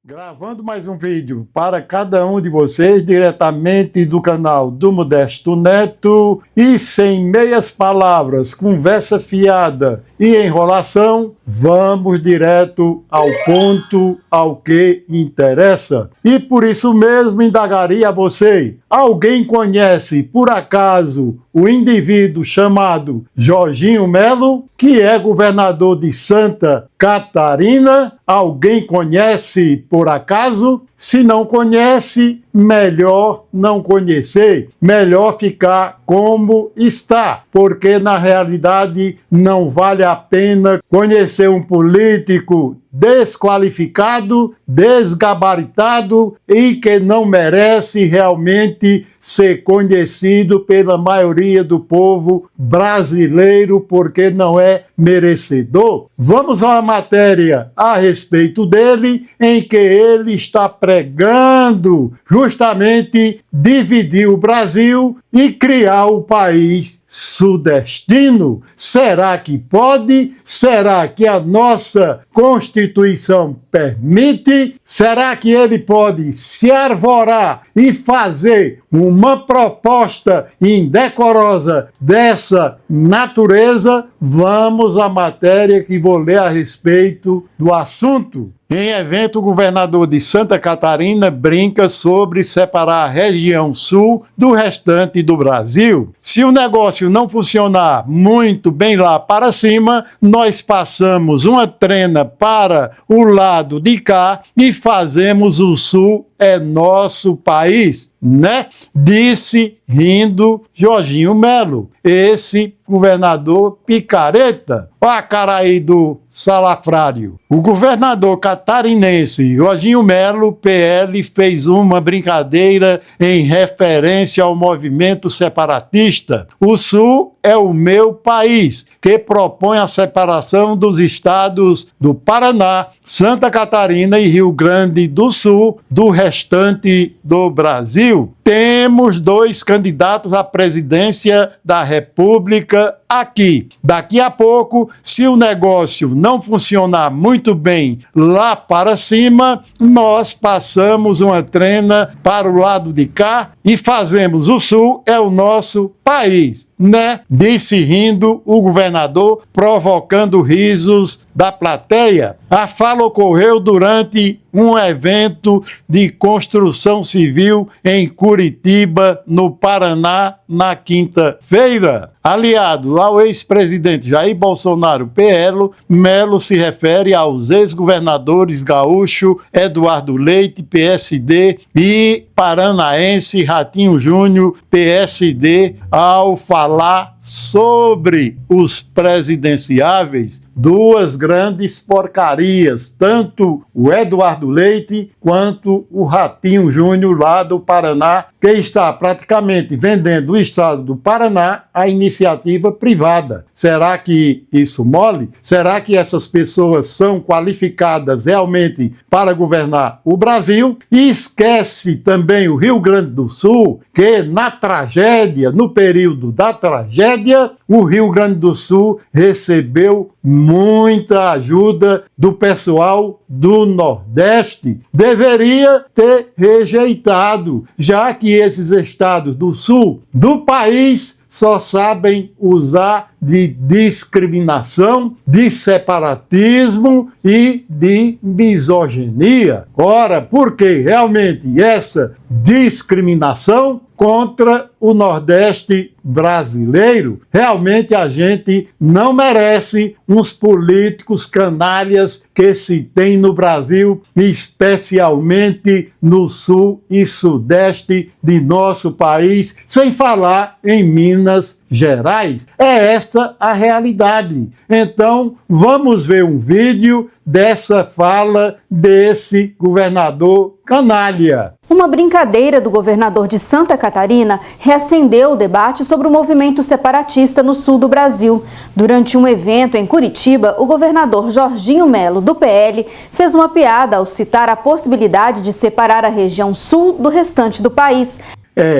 Gravando mais um vídeo para cada um de vocês, diretamente do canal do Modesto Neto, e sem meias palavras, conversa fiada e enrolação, vamos direto ao ponto, ao que interessa. E por isso mesmo indagaria a você: alguém conhece, por acaso, o indivíduo chamado Jorginho Melo, que é governador de Santa Catarina? Alguém conhece, por acaso? Se não conhece, melhor não conhecer, melhor ficar como está, porque na realidade não vale a pena conhecer um político desqualificado, desgabaritado e que não merece realmente ser conhecido pela maioria do povo brasileiro, porque não é merecedor. Vamos a uma matéria a respeito dele, em que ele está pregando justamente dividir o Brasil e criar o país sudestino. Será que pode? Será que a nossa Constituição permite? Será que ele pode se arvorar e fazer uma proposta indecorosa dessa natureza? Vamos à matéria que vou ler a respeito do assunto. Em evento, o governador de Santa Catarina brinca sobre separar a região sul do restante do Brasil. Se o negócio não funcionar muito bem lá para cima, nós passamos uma trena para o lado de cá e fazemos o sul é nosso país, né? Disse rindo Jorginho Melo, esse governador picareta. Olha a cara aí do salafrário. O governador catarinense Jorginho Melo, PL, fez uma brincadeira em referência ao movimento separatista. O Sul é o meu país, que propõe a separação dos estados do Paraná, Santa Catarina e Rio Grande do Sul do restante do Brasil. Temos dois candidatos à presidência da República aqui. Daqui a pouco, se o negócio não funcionar muito bem lá para cima, nós passamos uma trena para o lado de cá e fazemos o Sul é o nosso país, né? Disse rindo o governador, provocando risos da plateia. A fala ocorreu durante um evento de construção civil em Curitiba, no Paraná, na quinta-feira. Aliado ao ex-presidente Jair Bolsonaro, PL, Melo se refere aos ex-governadores gaúcho Eduardo Leite, PSD, e paranaense Ratinho Júnior, PSD, ao falar sobre os presidenciáveis. Duas grandes porcarias, tanto o Eduardo Leite quanto o Ratinho Júnior lá do Paraná, que está praticamente vendendo o estado do Paraná à iniciativa privada. Será que isso mole? Será que essas pessoas são qualificadas realmente para governar o Brasil? E esquece também o Rio Grande do Sul, que na tragédia, no período da tragédia, o Rio Grande do Sul recebeu muita ajuda do pessoal do Nordeste. Deveria ter rejeitado, já que esses estados do Sul do país só sabem usar de discriminação, de separatismo e de misoginia. Ora, por que realmente essa discriminação contra o Nordeste brasileiro? Realmente a gente não merece uns políticos canalhas que se tem no Brasil, especialmente no sul e sudeste de nosso país, sem falar em Minas Gerais. É esta a realidade. Então, vamos ver um vídeo dessa fala desse governador canalha. Uma brincadeira do governador de Santa Catarina reacendeu o debate sobre o movimento separatista no sul do Brasil. Durante um evento em Curitiba, o governador Jorginho Melo, do PL, fez uma piada ao citar a possibilidade de separar a região sul do restante do país.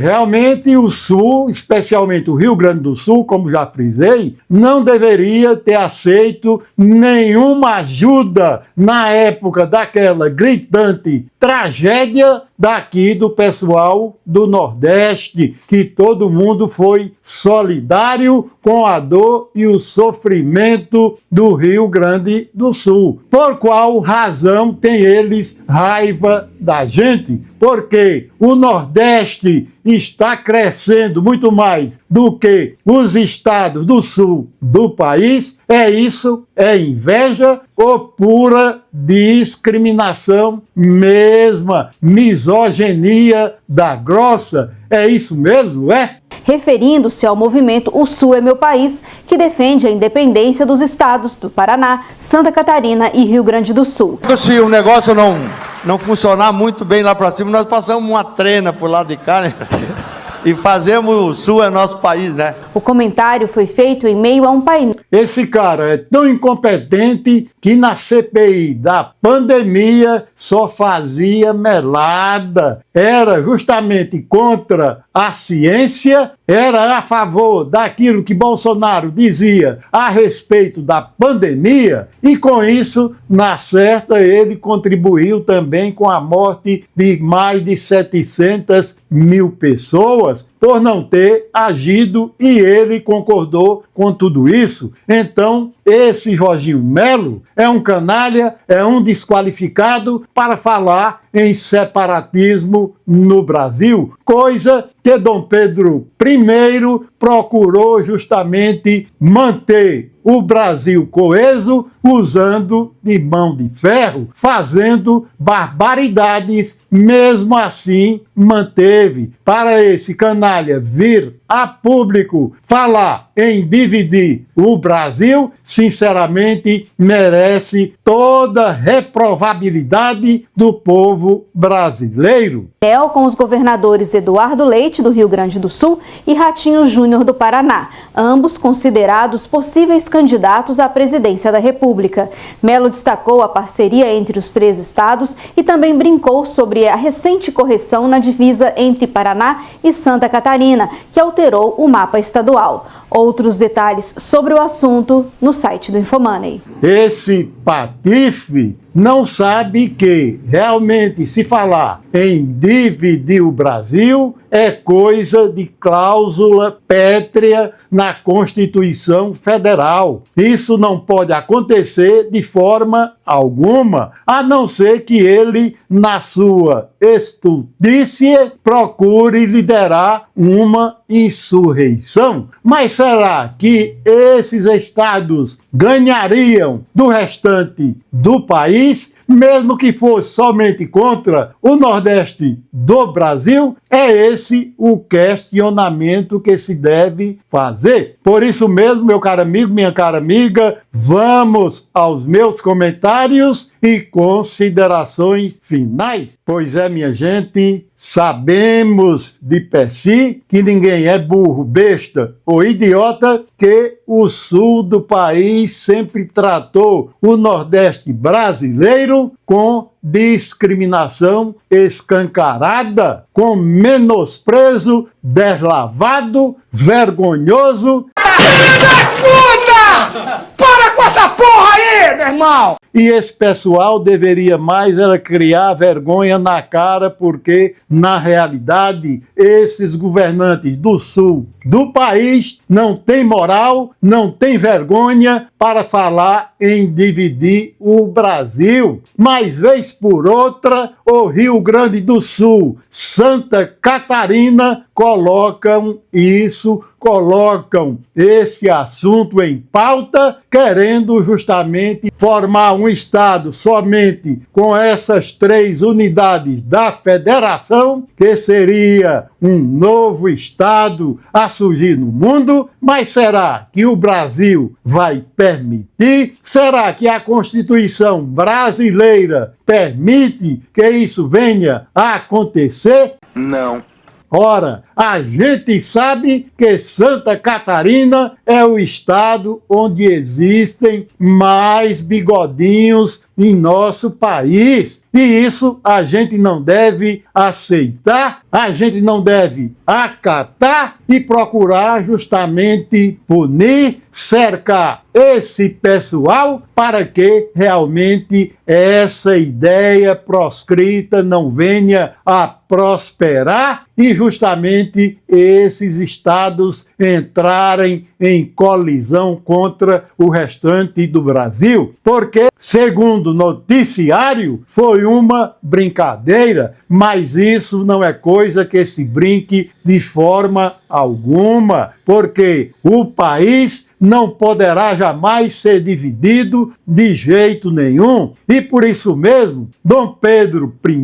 Realmente o Sul, especialmente o Rio Grande do Sul, como já frisei, não deveria ter aceito nenhuma ajuda na época daquela gritante tragédia daqui do pessoal do Nordeste, que todo mundo foi solidário com a dor e o sofrimento do Rio Grande do Sul. Por qual razão tem eles raiva da gente? Porque o Nordeste está crescendo muito mais do que os estados do sul do país. É inveja ou pura discriminação mesma, misoginia da grossa? É isso mesmo, é? Referindo-se ao movimento O Sul é Meu País, que defende a independência dos estados do Paraná, Santa Catarina e Rio Grande do Sul. Se o negócio não funcionar muito bem lá para cima, nós passamos uma trena por lado de cá, né? E fazemos o Sul é nosso país, né? O comentário foi feito em meio a um painel. Esse cara é tão incompetente que na CPI da pandemia só fazia melada. Era justamente contra a ciência, era a favor daquilo que Bolsonaro dizia a respeito da pandemia, e com isso, na certa, ele contribuiu também com a morte de mais de 700 mil pessoas por não ter agido, e ele concordou com tudo isso. Então, esse Jorginho Melo é um canalha, é um desqualificado para falar em separatismo no Brasil, coisa que Dom Pedro I procurou justamente manter o Brasil coeso, usando de mão de ferro, fazendo barbaridades, mesmo assim manteve. Para esse canalha vir a público falar em dividir o Brasil, sinceramente merece toda reprovabilidade do povo brasileiro. Com os governadores Eduardo Leite, do Rio Grande do Sul, e Ratinho Júnior, do Paraná, ambos considerados possíveis candidatos à presidência da República. Melo destacou a parceria entre os três estados e também brincou sobre a recente correção na divisa entre Paraná e Santa Catarina, que alterou o mapa estadual. Outros detalhes sobre o assunto no site do Infomoney. Esse patife não sabe que realmente se falar em dividir o Brasil é coisa de cláusula pétrea na Constituição Federal. Isso não pode acontecer de forma alguma, a não ser que ele, na sua estultícia, procure liderar uma insurreição. Mas será que esses estados ganhariam do restante do país, mesmo que fosse somente contra o Nordeste do Brasil? É esse o questionamento que se deve fazer. Por isso mesmo, meu caro amigo, minha cara amiga, vamos aos meus comentários e considerações finais. Pois é, minha gente, sabemos de per si que ninguém é burro, besta ou idiota, que o sul do país sempre tratou o Nordeste brasileiro com discriminação escancarada, com menosprezo deslavado, vergonhoso. Filho da puta! Para com essa porra aí, meu irmão! E esse pessoal deveria mais era criar vergonha na cara, porque, na realidade, esses governantes do sul do país não têm moral, não têm vergonha para falar em dividir o Brasil. Mas, vez por outra, o Rio Grande do Sul, Santa Catarina, colocam esse assunto em pauta, querendo justamente formar um estado somente com essas 3 unidades da federação, que seria um novo estado a surgir no mundo. Mas será que o Brasil vai permitir? Será que a Constituição brasileira permite que isso venha a acontecer? Não. Ora, a gente sabe que Santa Catarina é o estado onde existem mais bigodinhos em nosso país. E isso a gente não deve aceitar, a gente não deve acatar e procurar justamente punir, cercar esse pessoal para que realmente essa ideia proscrita não venha a prosperar e justamente esses estados entrarem em colisão contra o restante do Brasil, porque, segundo o noticiário, foi uma brincadeira, mas isso não é coisa que se brinque de forma alguma, porque o país não poderá jamais ser dividido de jeito nenhum. E por isso mesmo, Dom Pedro I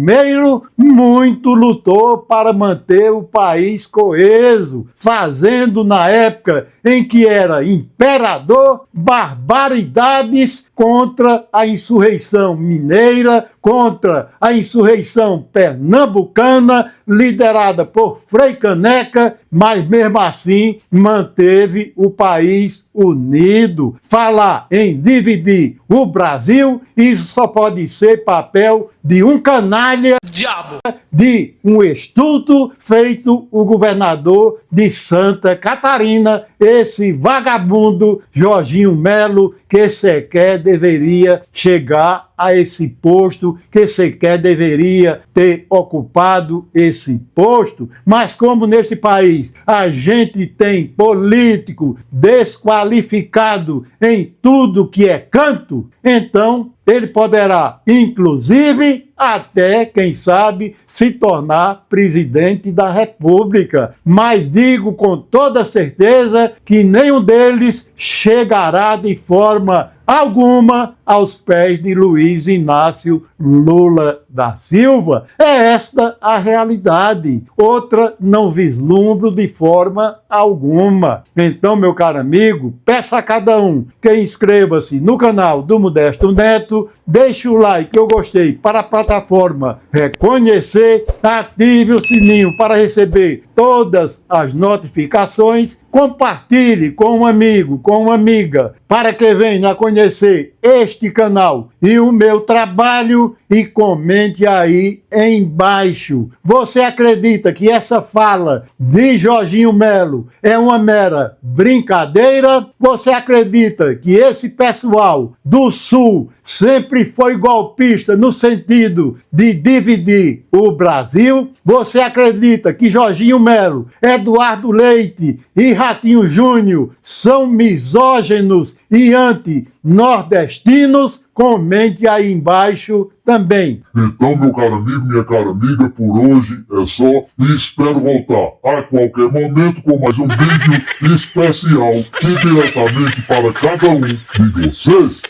muito lutou para manter o país coeso, fazendo na época em que era imperador barbaridades contra a insurreição mineira, contra a insurreição pernambucana, liderada por Frei Caneca, mas mesmo assim manteve o país unido. Falar em dividir o Brasil, isso só pode ser papel de um canalha, Diabo! de um estudo feito o governador de Santa Catarina, esse vagabundo Jorginho Melo, que sequer deveria chegar a esse posto, que sequer deveria ter ocupado esse posto. Mas como neste país a gente tem político desqualificado em tudo que é canto, então ele poderá, inclusive, até, quem sabe, se tornar presidente da República. Mas digo com toda certeza que nenhum deles chegará de forma alguma aos pés de Luiz Inácio Lula da Silva. É esta a realidade. Outra não vislumbro de forma alguma. Então, meu caro amigo, peço a cada um que inscreva-se no canal do Modesto Neto, deixe o like, eu gostei, para a plataforma reconhecer, ative o sininho para receber todas as notificações, compartilhe com um amigo, com uma amiga, para que venha a conhecer este canal e o meu trabalho e comente aí embaixo. Você acredita que essa fala de Jorginho Melo é uma mera brincadeira? Você acredita que esse pessoal do Sul sempre foi golpista no sentido de dividir o Brasil? Você acredita que Jorginho Melo, Eduardo Leite e Ratinho Júnior são misóginos e anti-nordestinos? Comente aí embaixo também. Então, meu caro amigo, minha cara amiga, por hoje é só e espero voltar a qualquer momento com mais um vídeo especial e diretamente para cada um de vocês.